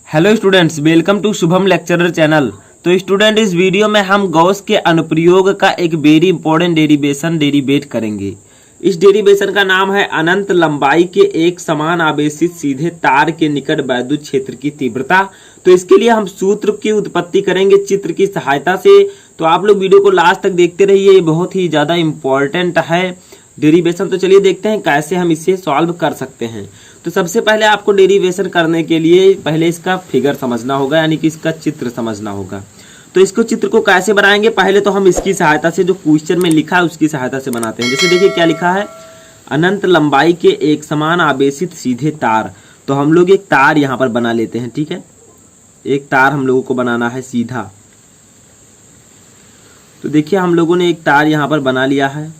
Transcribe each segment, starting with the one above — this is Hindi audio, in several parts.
Hello students, welcome to Shubham lecturer channel. तो स्टूडेंट, इस वीडियो में हम गॉस के अनुप्रयोग का एक वेरी इंपॉर्टेंट डेरिवेट करेंगे। इस डेरिवेशन का नाम है अनंत लंबाई के एक समान आवेशित सीधे तार के निकट वैद्युत क्षेत्र की तीव्रता। तो इसके लिए हम सूत्र की उत्पत्ति करेंगे चित्र की सहायता से। तो आप लोग वीडियो को लास्ट तक देखते रहिए, ये बहुत ही ज्यादा इंपॉर्टेंट है डेरिवेशन। तो चलिए देखते हैं कैसे हम इसे सॉल्व कर सकते हैं। तो सबसे पहले आपको डेरिवेशन करने के लिए पहले इसका फिगर समझना होगा, यानी कि इसका चित्र समझना होगा। तो इसको चित्र को कैसे बनाएंगे, पहले तो हम इसकी सहायता से जो क्वेश्चन में लिखा है उसकी सहायता से बनाते हैं। जैसे देखिए क्या लिखा है, अनंत लंबाई के एक समान आवेशित सीधे तार। तो हम लोग एक तार यहाँ पर बना लेते हैं, ठीक है। एक तार हम लोगों को बनाना है सीधा। तो देखिए हम लोगों ने एक तार यहाँ पर बना लिया है।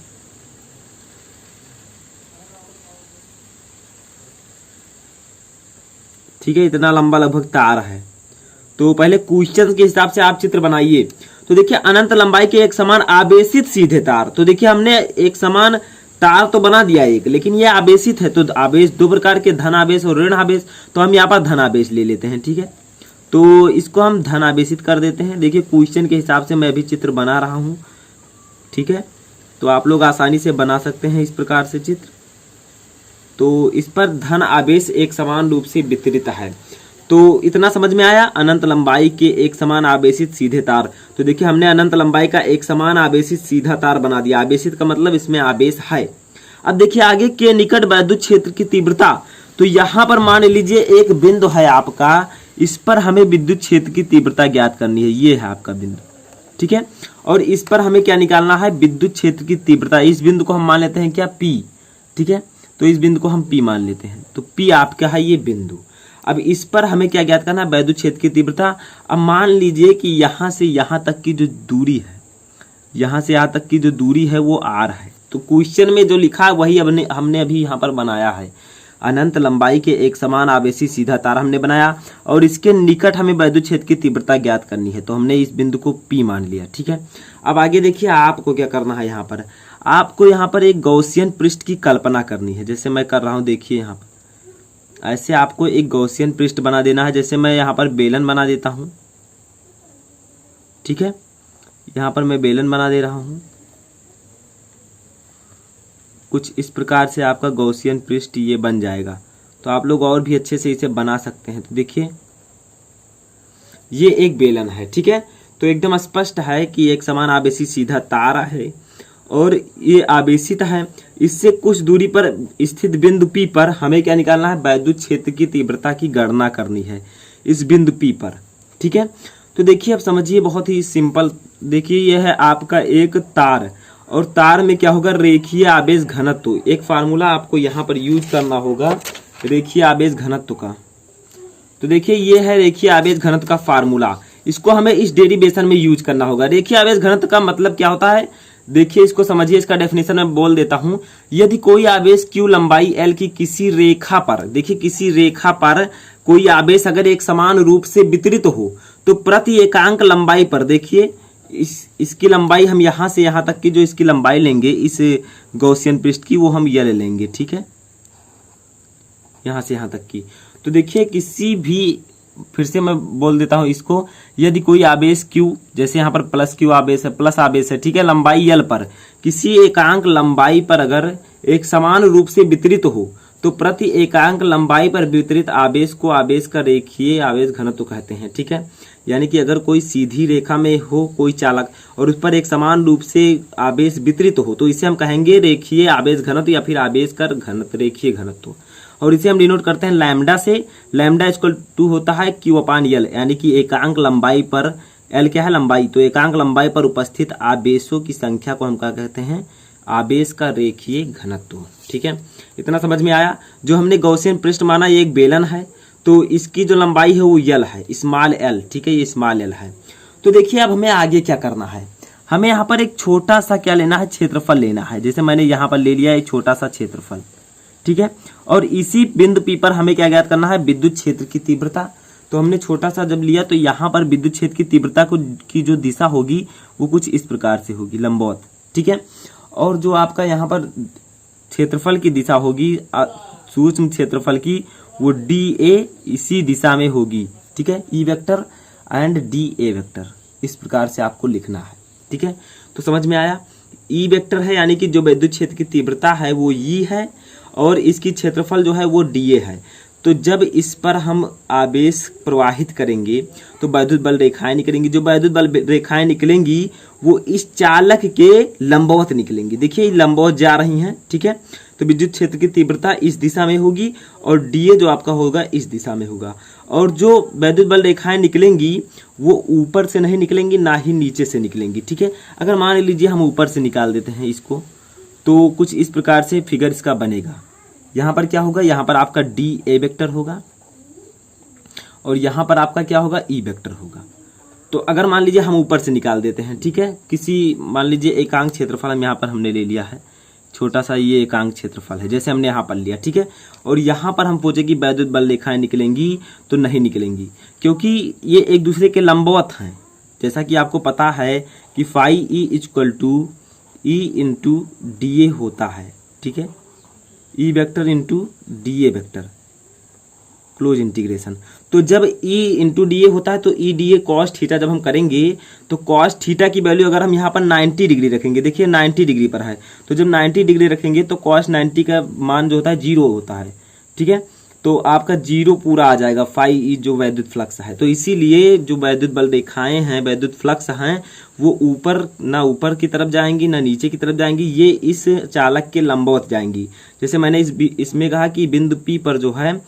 ठीक है, इतना लंबा लगभग तार है। तो पहले क्वेश्चन के हिसाब से आप चित्र बनाइए। तो देखिए अनंत लंबाई के एक समान आवेशित सीधे तार। तो देखिए हमने एक समान तार तो बना दिया एक, लेकिन ये आवेशित है। तो आवेश दो प्रकार के, धन आवेश और ऋण आवेश। तो हम यहाँ पर धन आवेश ले लेते हैं, ठीक है। तो इसको हम धन आवेशित कर देते हैं। देखिए क्वेश्चन के हिसाब से मैं भी चित्र बना रहा हूँ, ठीक है। तो आप लोग आसानी से बना सकते हैं इस प्रकार से चित्र। तो इस पर धन आवेश एक समान रूप से वितरित है। तो इतना समझ में आया, अनंत लंबाई के एक समान आवेशित सीधे तार। तो देखिए हमने अनंत लंबाई का एक समान आवेशित सीधा तार बना दिया। आवेशित का मतलब इसमें आवेश है। अब देखिए आगे के निकट वैद्युत क्षेत्र की तीव्रता। तो यहाँ पर मान लीजिए एक बिंदु है आपका, इस पर हमें विद्युत क्षेत्र की तीव्रता ज्ञात करनी है। ये है आपका बिंदु, ठीक है। और इस पर हमें क्या निकालना है, विद्युत क्षेत्र की तीव्रता। इस बिंदु को हम मान लेते हैं क्या, पी, ठीक है। तो इस बिंदु को हम पी मान लेते हैं। तो पी आपका है ये बिंदु। अब इस पर हमें क्या ज्ञात करना है, वैद्युत क्षेत्र की तीव्रता। अब मान लीजिए कि यहां से यहां तक की जो दूरी है, यहां से यहां तक की जो दूरी है वो आर है। तो क्वेश्चन में जो लिखा है वही हमने अभी यहाँ पर बनाया है। अनंत लंबाई के एक समान आवेशित सीधा तार हमने बनाया और इसके निकट हमें वैद्युत क्षेत्र की तीव्रता ज्ञात करनी है। तो हमने इस बिंदु को पी मान लिया, ठीक है। अब आगे देखिए आपको क्या करना है, यहाँ पर आपको यहाँ पर एक गॉसियन पृष्ठ की कल्पना करनी है। जैसे मैं कर रहा हूँ, देखिए यहाँ पर ऐसे आपको एक गॉसियन पृष्ठ बना देना है। जैसे मैं यहाँ पर बेलन बना देता हूँ, ठीक है। यहाँ पर मैं बेलन बना दे रहा हूँ। कुछ इस प्रकार से आपका गॉसियन पृष्ठ ये बन जाएगा। तो आप लोग और भी अच्छे से इसे बना सकते हैं। तो देखिए ये एक बेलन है, ठीक है। तो एकदम स्पष्ट है कि एक समान आवेशित सीधा तार है और ये आवेशित है। इससे कुछ दूरी पर स्थित बिंदु पी पर हमें क्या निकालना है, वैद्युत क्षेत्र की तीव्रता की गणना करनी है इस बिंदु पी पर, ठीक है। तो देखिए अब समझिए, बहुत ही सिंपल। देखिए यह है आपका एक तार और तार में क्या होगा, रेखीय आवेश घनत्व। एक फार्मूला आपको यहाँ पर यूज करना होगा रेखीय आवेश घनत्व का। तो देखिए ये है रेखीय आवेश घनत्व का फार्मूला। इसको हमें इस डेरिवेशन में यूज करना होगा। रेखीय आवेश घनत्व का मतलब क्या होता है, देखिए इसको समझिए। इसका डेफिनेशन मैं बोल देता हूं। यदि कोई आवेश q लंबाई l की किसी रेखा पर, देखिए किसी रेखा पर कोई आवेश अगर एक समान रूप से वितरित हो तो प्रति एकांक लंबाई पर, देखिए इसकी लंबाई हम यहां से यहां तक की जो इसकी लंबाई लेंगे इस गॉसियन पृष्ठ की, वो हम l लेंगे, ठीक है, यहां से यहां तक की। तो देखिए किसी भी, फिर से मैं बोल देता हूं इसको, यदि कोई आवेश q, जैसे यहाँ पर प्लस q आवेश है, प्लस आवेश है, ठीक है, लंबाई l पर किसी एकांक लंबाई पर अगर एक समान रूप से वितरित हो तो प्रति एकांक लंबाई पर वितरित आवेश को आवेश का रेखीय आवेश घनत्व कहते हैं, ठीक है। यानी कि अगर कोई सीधी रेखा में हो कोई चालक और उस पर एक समान रूप से आवेश वितरित हो तो इसे हम कहेंगे रेखीय आवेश घनत्व या फिर आवेश का घनत्व, रेखीय घनत्व। और इसे हम डिनोट करते हैं लैम्डा से। लैम्डा इक्वल टू होता है q/l, यानी कि एकांक लंबाई पर, l क्या है, लंबाई। तो एकांक लंबाई पर उपस्थित आवेशों की संख्या को हम क्या कहते हैं, आवेश का रेखीय घनत्व, ठीक है। इतना समझ में आया। जो हमने गॉसियन पृष्ठ माना ये एक बेलन है, तो इसकी जो लंबाई है वो l है, स्मॉल l, ठीक है, ये स्मॉल l है। तो देखिए अब हमें आगे क्या करना है, हमें यहाँ पर एक छोटा सा क्या लेना है, क्षेत्रफल लेना है। जैसे मैंने यहाँ पर ले लिया एक छोटा सा क्षेत्रफल, ठीक है। और इसी बिंदु पी पर हमें क्या ज्ञात करना है, विद्युत क्षेत्र की तीव्रता। तो हमने छोटा सा जब लिया तो यहाँ पर विद्युत क्षेत्र की तीव्रता की जो दिशा होगी वो कुछ इस प्रकार से होगी, लंबवत, ठीक है। और जो आपका यहाँ पर क्षेत्रफल की दिशा होगी, सूक्ष्म क्षेत्रफल की, वो DA इसी दिशा में होगी, ठीक है, E vector and D A vector, इस प्रकार से आपको लिखना है। ठीक है, तो समझ में आया। ई वेक्टर है यानी कि जो विद्युत क्षेत्र की तीव्रता है वो ई है और इसकी क्षेत्रफल जो है वो डी ए है। तो जब इस पर हम आवेश प्रवाहित करेंगे तो विद्युत बल रेखाएं निकलेंगी। जो विद्युत बल रेखाएं निकलेंगी वो इस चालक के लंबवत निकलेंगी। देखिए लंबवत जा रही हैं। ठीक है, तो विद्युत क्षेत्र की तीव्रता इस दिशा में होगी और डीए जो आपका होगा इस दिशा में होगा। और जो विद्युत बल रेखाएं निकलेंगी वो ऊपर से नहीं निकलेंगी ना ही नीचे से निकलेंगी। ठीक है, अगर मान लीजिए हम ऊपर से निकाल देते हैं इसको तो कुछ इस प्रकार से फिगर इसका बनेगा। यहाँ पर क्या होगा, यहाँ पर आपका डी ए वेक्टर होगा और यहाँ पर आपका क्या होगा, ई वेक्टर होगा। तो अगर मान लीजिए हम ऊपर से निकाल देते हैं, ठीक है, किसी मान लीजिए एकांक क्षेत्रफल हम यहाँ पर हमने ले लिया है, छोटा सा ये एकांक क्षेत्रफल है जैसे हमने यहाँ पर लिया। ठीक है, और यहाँ पर हम पूछे कि विद्युत बल रेखाएं निकलेंगी तो नहीं निकलेंगी क्योंकि ये एक दूसरे के लंबवत हैं। जैसा कि आपको पता है कि phi E equal to E into D A होता है। ठीक है, E vector into D A vector close integration. तो जब ई इंटू डी ए होता है तो E D A cos theta जब हम करेंगे तो कॉस थीटा की वैल्यू अगर हम यहाँ पर 90 डिग्री रखेंगे, देखिए 90 डिग्री पर है, तो जब 90 डिग्री रखेंगे तो कॉस 90 का मान जो होता है 0 होता है। ठीक है, तो आपका 0 पूरा आ जाएगा फाई ई जो वैद्युत फ्लक्स है। तो इसीलिए जो वैद्युत बल रेखाएं हैं, वैद्युत फ्लक्स हैं, वो ऊपर की तरफ जाएंगी ना नीचे की तरफ जाएंगी, ये इस चालक के लंबवत जाएंगी। जैसे मैंने इसमें कहा कि बिंदु P पर जो है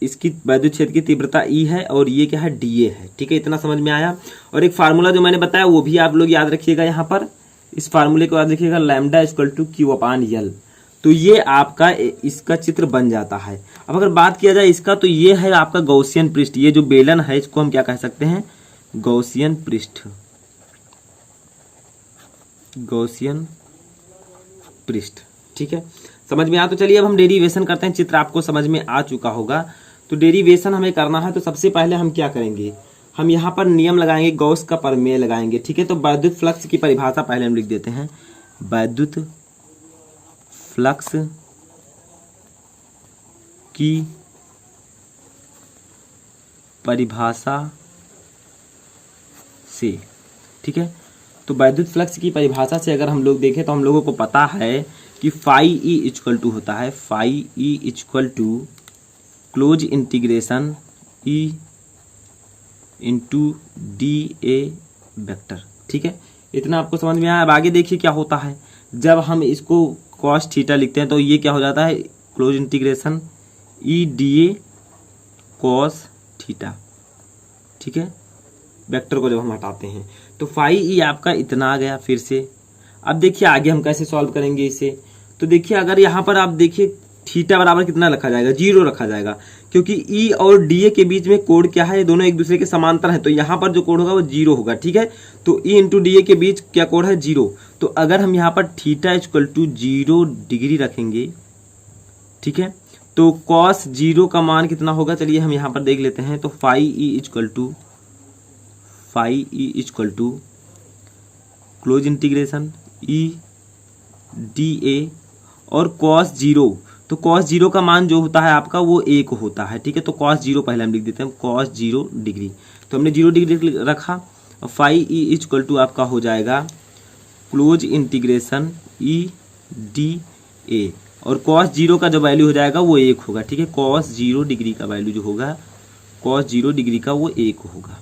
इसकी वैद्युत क्षेत्र की तीव्रता ई है और ये क्या है, डी ए है। ठीक है, इतना समझ में आया। और एक फार्मूला जो मैंने बताया वो भी आप लोग याद रखिएगा। यहाँ पर इस फार्मूले को याद रखिएगा, लैम्डा इक्वल टू क्यू अपान यल। तो ये आपका इसका चित्र बन जाता है। अब अगर बात किया जाए इसका तो ये है आपका गॉसियन पृष्ठ। ये जो बेलन है इसको हम क्या कह सकते हैं, गॉसियन पृष्ठ, गॉसियन पृष्ठ। ठीक है, समझ में आया। तो चलिए अब हम डेरिवेशन करते हैं। चित्र आपको समझ में आ चुका होगा। तो डेरिवेशन हमें करना है तो सबसे पहले हम क्या करेंगे, हम यहाँ पर नियम लगाएंगे, गॉस का प्रमेय लगाएंगे। ठीक है, तो वैद्युत फ्लक्स की परिभाषा पहले हम लिख देते हैं। वैद्युत फ्लक्स की परिभाषा से, ठीक है, तो वैद्युत फ्लक्स की परिभाषा से अगर हम लोग देखें तो हम लोगों को पता है कि फाई ई इक्वल टू होता है, phi E equal to close integration E into D A vector. ठीक है, इतना आपको समझ में आया। अब आगे देखिए क्या होता है। जब हम इसको कॉस थीटा लिखते हैं तो ये क्या हो जाता है, close integration E D A cos theta. ठीक है, वेक्टर को जब हम हटाते हैं तो फाई ई आपका इतना आ गया। फिर से अब देखिए आगे हम कैसे सॉल्व करेंगे इसे। तो देखिए अगर यहाँ पर आप देखिए थीटा बराबर कितना रखा जाएगा, 0 रखा जाएगा क्योंकि ई और डी ए के बीच में कोण क्या है, ये दोनों एक दूसरे के समांतर हैं। तो यहाँ पर जो कोण होगा वो 0 होगा। ठीक है, तो ई इंटू डी ए के बीच क्या कोण है, 0। तो अगर हम यहाँ पर थीटा इक्वल टू 0 डिग्री रखेंगे, ठीक है, तो कॉस 0 का मान कितना होगा, चलिए हम यहाँ पर देख लेते हैं। तो phi E equal to close integration E D A और कॉस 0, तो कॉस 0 का मान जो होता है आपका वो 1 होता है। ठीक है, तो कॉस 0 पहले हम लिख देते हैं, कॉस 0 डिग्री। तो हमने 0 डिग्री रखा। और फाई ई इक्वल टू आपका हो जाएगा close integration E D A और कॉस 0 का जो वैल्यू हो जाएगा वो 1 होगा। ठीक है, कॉस 0 डिग्री का वैल्यू जो होगा, कॉस 0 डिग्री का वो 1 होगा।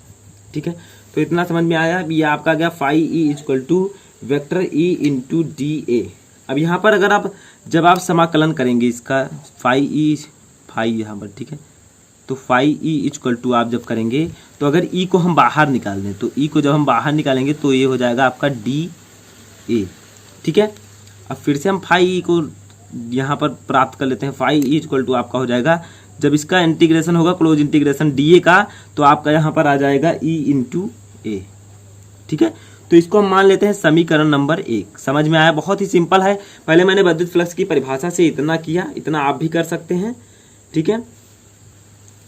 ठीक है, तो इतना समझ में आया। ये आपका गया phi E equal to vector E into D A. अब यहाँ पर अगर आप जब आप समाकलन करेंगे इसका फाई यहाँ पर, ठीक है, तो फाई ई इक्वल टू आप जब करेंगे तो अगर ई को हम बाहर निकाल दें तो ई को जब हम बाहर निकालेंगे तो ये हो जाएगा आपका डी ए। ठीक है, अब फिर से हम फाई ई को यहाँ पर प्राप्त कर लेते हैं। फाई ई इक्वल टू आपका हो जाएगा, जब इसका इंटीग्रेशन होगा क्लोज इंटीग्रेशन डी ए का, तो आपका यहाँ पर आ जाएगा ई इंटू ए। ठीक है, तो इसको हम मान लेते हैं समीकरण नंबर 1। समझ में आया, बहुत ही सिंपल है। पहले मैंने विद्युत फ्लक्स की परिभाषा से इतना किया, इतना आप भी कर सकते हैं। ठीक है,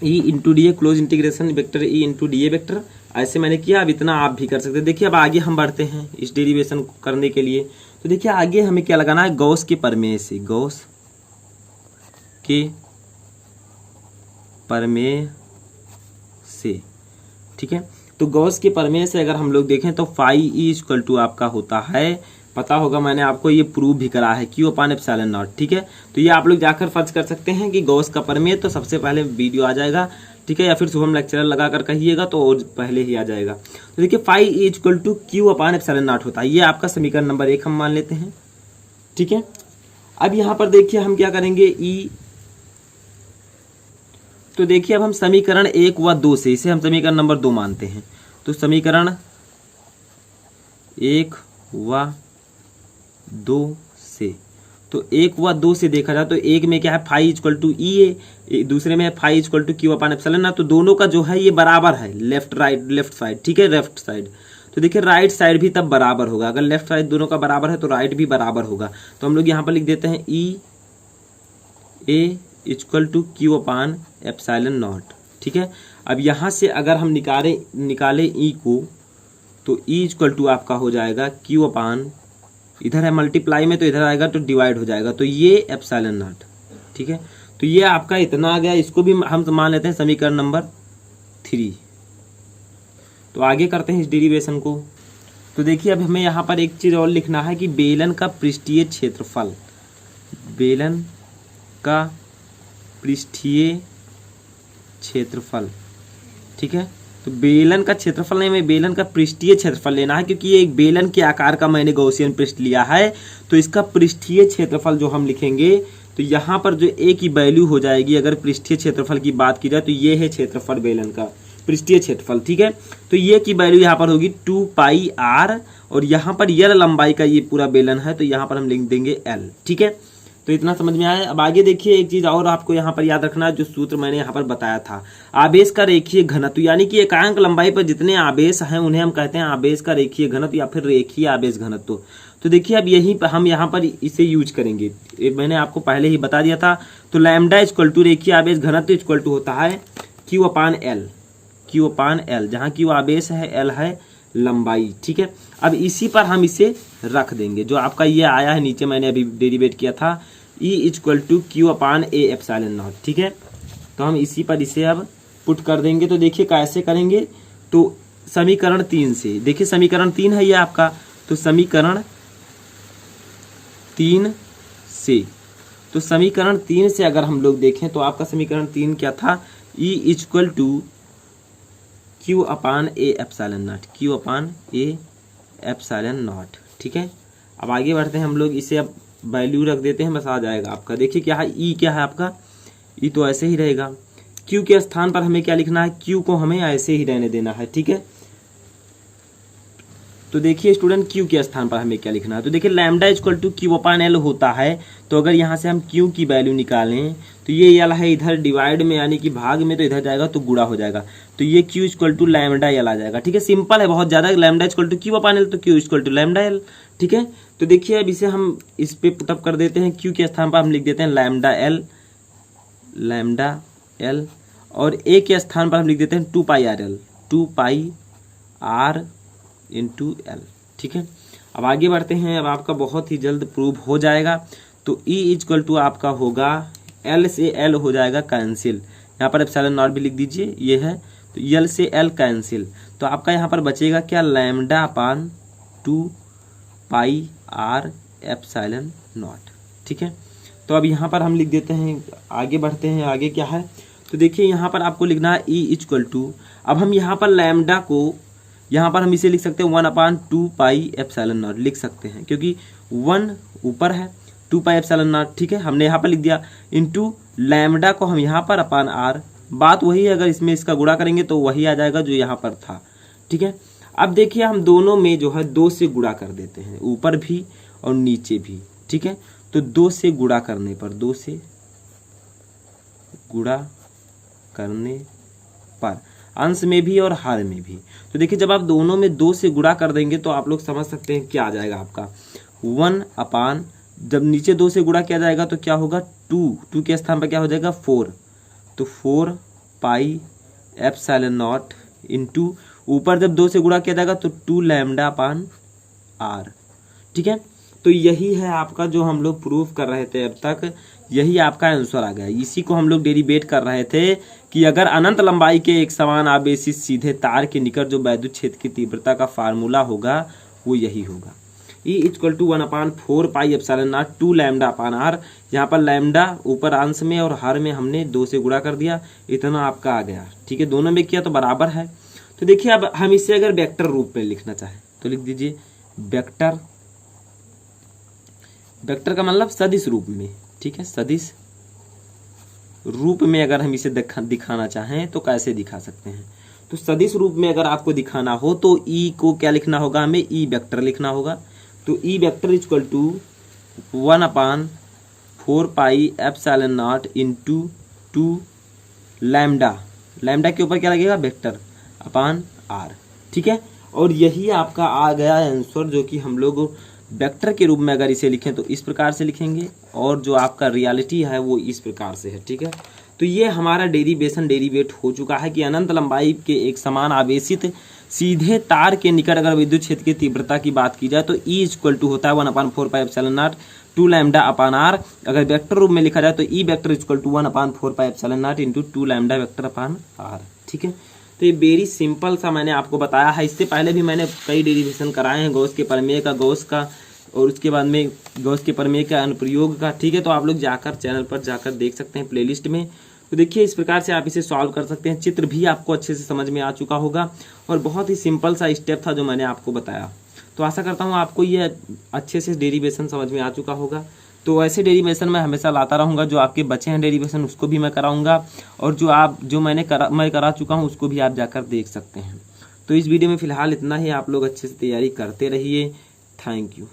ई into D A close integration vector E into D A vector, ऐसे मैंने किया। अब इतना आप भी कर सकते हैं। देखिए अब आगे हम बढ़ते हैं इस डेरिवेशन करने के लिए। तो देखिए आगे हमें क्या लगाना है, गॉस के प्रमेय से, गॉस के प्रमेय से, ठीक है। तो गॉस के प्रमेय से अगर हम लोग देखें तो फाई ई इक्वल टू आपका होता है, पता होगा मैंने आपको ये प्रूव भी करा है, क्यू अपान एप्सिलॉन नॉट, ठीक है। तो ये आप लोग जाकर फर्ज कर सकते हैं कि गॉस का प्रमेय, तो सबसे पहले वीडियो आ जाएगा, ठीक है, या फिर शुभम लेक्चरर लगाकर कहिएगा तो और पहले ही आ जाएगा। तो देखिए phi E equal to Q upon epsilon naught होता है, ये आपका समीकरण नंबर 1 हम मान लेते हैं, ठीक है। अब यहाँ पर देखिए हम क्या करेंगे, ई, तो देखिए अब हम समीकरण 1 व 2 से, इसे हम समीकरण नंबर 2 मानते हैं। तो समीकरण 1 व 2 से, तो 1 व 2 से देखा जाए तो एक में क्या है, फाई इक्वल टू ई है, दूसरे में है phi equal to Q upon epsilon naught. तो दोनों का जो है ये बराबर है, लेफ्ट साइड, ठीक है, लेफ्ट साइड। तो देखिए राइट साइड भी तब बराबर होगा, अगर लेफ्ट साइड दोनों का बराबर है तो राइट भी बराबर होगा। तो हम लोग यहाँ पर लिख देते हैं E A equal to Q upon epsilon naught, ठीक है। अब यहाँ से अगर हम निकाले ई को, तो ई इक्वल टू आपका हो जाएगा क्यू अपान, इधर है मल्टीप्लाई में तो इधर आएगा तो डिवाइड हो जाएगा, तो ये एप्सिलॉन नॉट, ठीक है। तो ये आपका इतना आ गया, इसको भी हम मान लेते हैं समीकरण नंबर 3। तो आगे करते हैं इस डेरिवेशन को। तो देखिए अब हमें यहाँ पर एक चीज़ और लिखना है कि बेलन का पृष्ठीय क्षेत्रफल, बेलन का पृष्ठीय क्षेत्रफल, ठीक है। तो बेलन का क्षेत्रफल नहीं, हमें बेलन का पृष्ठीय क्षेत्रफल लेना है, क्योंकि ये एक बेलन के आकार का मैंने गॉसियन पृष्ठ लिया है। तो इसका पृष्ठीय क्षेत्रफल जो हम लिखेंगे, तो यहाँ पर जो ए की वैल्यू हो जाएगी, अगर पृष्ठीय क्षेत्रफल की बात की जाए तो ये है क्षेत्रफल बेलन का पृष्ठीय क्षेत्रफल, ठीक है। तो ये की वैल्यू यहाँ पर होगी 2 पाई आर, और यहाँ पर यल लंबाई का ये पूरा बेलन है, तो यहाँ पर हम लिख देंगे एल, ठीक है। तो इतना समझ में आया। अब आगे देखिए एक चीज और आपको यहाँ पर याद रखना है, जो सूत्र मैंने यहाँ पर बताया था, आवेश का रेखीय घनत्व, यानी कि एकांक लंबाई पर जितने आवेश हैं उन्हें हम कहते हैं आवेश का रेखीय घनत्व या फिर रेखीय आवेश घनत्व। तो देखिए अब यही हम यहाँ पर इसे यूज करेंगे, मैंने आपको पहले ही बता दिया था। तो लैम्डा इक्वल टू रेखीय आवेश घनत्व इक्वल टू होता है Q upon L, Q upon L, जहाँ क्यू आवेश है, एल है लंबाई, ठीक है। अब इसी पर हम इसे रख देंगे, जो आपका ये आया है नीचे, मैंने अभी डेरिवेट किया था, E equal to Q upon A epsilon naught, ठीक है। तो हम इसी पर इसे अब पुट कर देंगे। तो देखिए कैसे करेंगे, तो समीकरण 3 से, देखिए समीकरण 3 है ये आपका, तो समीकरण 3 से, तो समीकरण 3 से अगर हम लोग देखें तो आपका समीकरण 3 क्या था, E equal to Q upon A epsilon naught, Q upon A epsilon naught, ठीक है। अब आगे बढ़ते हैं हम लोग, इसे अब वैल्यू रख देते हैं, बस आ जाएगा आपका। देखिए क्या है, ई क्या है आपका, ई तो ऐसे ही रहेगा। क्यू के स्थान पर हमें क्या लिखना है, क्यू को हमें ऐसे ही रहने देना है, ठीक है। तो देखिए स्टूडेंट, क्यू के स्थान पर हमें क्या लिखना है, तो देखिए lambda equal to Q upon L होता है। तो अगर यहाँ से हम क्यू की वैल्यू निकालें तो ये एल है, इधर डिवाइड में यानी कि भाग में, तो इधर जाएगा तो गुणा हो जाएगा, तो ये q equal to lambda l आ जाएगा, ठीक है। सिंपल है बहुत ज़्यादा, lambda equal to Q upon l, तो q equal to lambda l, ठीक है। तो देखिए अब इसे हम इस पे पुटअप कर देते हैं, क्यू के स्थान पर हम लिख देते हैं लैम्डा एल, लैम्डा एल, और ए के स्थान पर हम लिख देते हैं 2 pi r l, 2 pi r into l, ठीक है। अब आगे बढ़ते हैं, अब आपका बहुत ही जल्द प्रूव हो जाएगा। तो ई इक्वल टू आपका होगा, एल से एल हो जाएगा कैंसिल, यहाँ पर एप्सिलॉन नॉट भी लिख दीजिए, ये है, तो एल से एल कैंसिल, तो आपका यहाँ पर बचेगा क्या, lambda upon 2 pi R epsilon naught, ठीक है। तो अब यहाँ पर हम लिख देते हैं, आगे बढ़ते हैं, आगे क्या है, तो देखिए यहाँ पर आपको लिखना है ई इक्वल टू, अब हम यहाँ पर लैम्डा को, यहाँ पर हम इसे लिख सकते हैं 1/2 पाई एप्सिलॉन नॉट लिख सकते हैं, क्योंकि 1 ऊपर है, 2 पाई एप्सिलॉन नॉट, ठीक है, हमने यहाँ पर लिख दिया, इंटू लैम्डा को हम यहाँ पर अपान आर, बात वही है, अगर इसमें इसका गुणा करेंगे तो वही आ जाएगा जो यहाँ पर था, ठीक है। अब देखिए हम दोनों में जो है 2 से गुणा कर देते हैं, ऊपर भी और नीचे भी, ठीक है। तो 2 से गुणा करने पर, 2 से गुणा करने पर, अंश में भी और हर में भी, तो देखिए जब आप दोनों में 2 से गुणा कर देंगे तो आप लोग समझ सकते हैं क्या आ जाएगा आपका 1 अपान, जब नीचे 2 से गुणा किया जाएगा तो क्या होगा 2 के स्थान पर क्या हो जाएगा 4, तो 4 पाई एप्सिलॉन नॉट इंटू, ऊपर जब 2 से गुणा किया जाएगा तो 2 लैम्डा अपान आर, ठीक है। तो यही है आपका जो हम लोग प्रूफ कर रहे थे अब तक, यही आपका आंसर आ गया। इसी को हम लोग डेरिवेट कर रहे थे कि अगर अनंत लंबाई के एक समान आवेशित सीधे तार के निकट जो वैद्युत क्षेत्र की तीव्रता का फार्मूला होगा वो यही होगा। E = 1/4 pi epsilon naught 2 lambda upon R. यहाँ पर लैम्डा ऊपर अंश में और हर में हमने 2 से गुणा कर दिया, इतना आपका आ गया। ठीक है, दोनों में किया तो बराबर है। तो देखिए अब हम इसे अगर वेक्टर रूप में लिखना चाहें तो लिख दीजिए वेक्टर। वेक्टर का मतलब सदिश रूप में। ठीक है, सदिश रूप में अगर हम इसे दिखाना चाहें तो कैसे दिखा सकते हैं? तो सदिश रूप में अगर आपको दिखाना हो तो ई को क्या लिखना होगा? हमें ई वेक्टर लिखना होगा। तो E vector = 1/4 pi epsilon naught into 2 lambda, lambda के ऊपर क्या लगेगा? Vector upon R. ठीक है, और यही आपका आ गया आंसर, जो कि हम लोग वेक्टर के रूप में अगर इसे लिखें तो इस प्रकार से लिखेंगे, और जो आपका रियलिटी है वो इस प्रकार से है। ठीक है, तो ये हमारा डेरिवेट हो चुका है कि अनंत लंबाई के एक समान आवेशित सीधे तार के निकट अगर विद्युत क्षेत्र की तीव्रता की बात की जाए तो E = होता है 1/4 pi epsilon naught 2 lambda upon R. अगर वेक्टर रूप में लिखा जाए तो E vector = 1/4 pi epsilon naught into 2 lambda vector upon R. ठीक है, तो ये वेरी सिंपल सा मैंने आपको बताया है। इससे पहले भी मैंने कई डेरिवेशन कराए हैं, गॉस के प्रमेय का, गॉस का, और उसके बाद में गॉस के प्रमेय का अनुप्रयोग का। ठीक है, तो आप लोग जाकर चैनल पर जाकर देख सकते हैं प्लेलिस्ट में। तो देखिए इस प्रकार से आप इसे सॉल्व कर सकते हैं। चित्र भी आपको अच्छे से समझ में आ चुका होगा, और बहुत ही सिंपल सा स्टेप था जो मैंने आपको बताया। तो आशा करता हूँ आपको ये अच्छे से डेरिवेशन समझ में आ चुका होगा। तो ऐसे डेरिवेशन मैं हमेशा लाता रहूँगा। जो आपके बचे हैं डेरिवेशन उसको भी मैं कराऊँगा, और जो मैं करा चुका हूँ उसको भी आप जाकर देख सकते हैं। तो इस वीडियो में फ़िलहाल इतना ही। आप लोग अच्छे से तैयारी करते रहिए। Thank you.